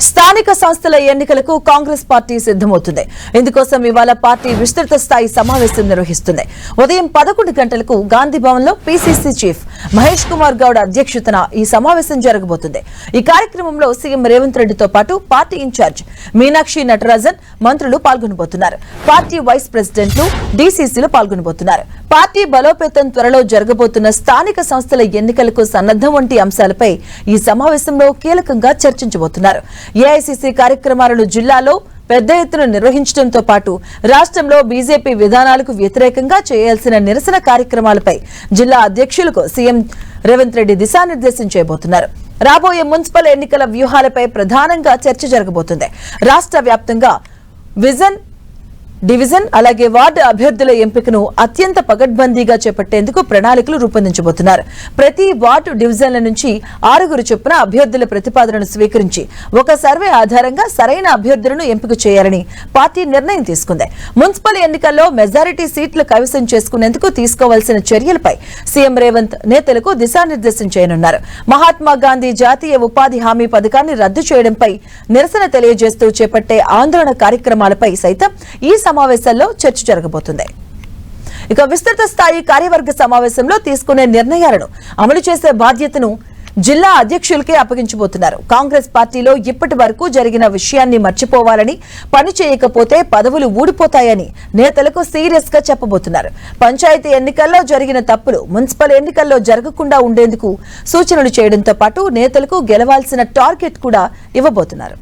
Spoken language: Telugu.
స్థానిక సంస్థల ఎన్నికలకు కాంగ్రెస్ పార్టీ సిద్ధమవుతుంది. ఇందుకోసం ఇవాళ పార్టీ విస్తృత స్థాయి సమావేశం నిర్వహిస్తుంది. ఉదయం 11 గంటలకు గాంధీ భవన్ లో పీసీసీ చీఫ్ మహేష్ కుమార్ గౌడ్ అధ్యక్షతన ఈ సమావేశం జరగబోతుంది. ఈ కార్యక్రమంలో సీఎం రేవంత్ రెడ్డితో పాటు పార్టీ ఇన్ఛార్జ్ మీనాక్షి నటరాజన్ మంత్రులు పాల్గొనబోతున్నారు. పార్టీ వైస్ ప్రెసిడెంట్లు డీసీసీలు పాల్గొనబోతున్నారు. పార్టీ బలోపేతం త్వరలో జరగబోతున్న స్థానిక సంస్థల ఎన్నికలకు సన్నద్దం వంటి అంశాలపై ఈ సమావేశంలో కీలకంగా చర్చించబోతున్నారు. ఏఐసీసీ కార్యక్రమాలను జిల్లాలో పెద్ద ఎత్తున నిర్వహించడంతో పాటు రాష్ట్రంలో బీజేపీ విధానాలకు వ్యతిరేకంగా చేయాల్సిన నిరసన కార్యక్రమాలపై జిల్లా అధ్యక్షులకు సీఎం రేవంత్ రెడ్డి దిశానిర్దేశం చేయబోతున్నారు. రాబోయే మున్సిపల్ ఎన్నికల వ్యూహాలపై ప్రధానంగా చర్చ జరగబోతుంది. రాష్ట్ర వ్యాప్తంగా డివిజన్ అలాగే వార్డు అభ్యర్థుల ఎంపికను అత్యంత పకడ్బందీగా చేపట్టేందుకు ప్రణాళికలు రూపొందించబోతున్నారు. ప్రతి వార్డు డివిజన్ల నుంచి 6 చొప్పున అభ్యర్థుల ప్రతిపాదనను స్వీకరించి ఒక సర్వే ఆధారంగా సరైన అభ్యర్థులను ఎంపిక చేయాలని పార్టీ నిర్ణయం తీసుకుంది. మున్సిపల్ ఎన్నికల్లో మెజారిటీ సీట్లు కైవసం చేసుకునేందుకు తీసుకోవాల్సిన చర్యలపై సీఎం రేవంత్ నేతలకు దిశానిర్దేశం చేయనున్నారు. మహాత్మా గాంధీ జాతీయ ఉపాధి హామీ పథకాన్ని రద్దు చేయడంపై నిరసన తెలియజేస్తూ చేపట్టే ఆందోళన కార్యక్రమాలపై సైతం ఈ సమావేశాల్లో చర్చ జరగబోతుంది. ఇక విస్తృత స్థాయి కార్యవర్గ సమావేశంలో తీసుకునే నిర్ణయాలను అమలు చేసే బాధ్యతను జిల్లా అధ్యక్షులకే అప్పగించబోతున్నారు. కాంగ్రెస్ పార్టీలో ఇప్పటి వరకు జరిగిన విషయాన్ని మర్చిపోవాలని, పని చేయకపోతే పదవులు ఊడిపోతాయని నేతలకు సీరియస్ గా చెప్పబోతున్నారు. పంచాయతీ ఎన్నికల్లో జరిగిన తప్పులు మున్సిపల్ ఎన్నికల్లో జరగకుండా ఉండేందుకు సూచనలు చేయడంతో పాటు నేతలకు గెలవాల్సిన టార్గెట్ కూడా ఇవ్వబోతున్నారు.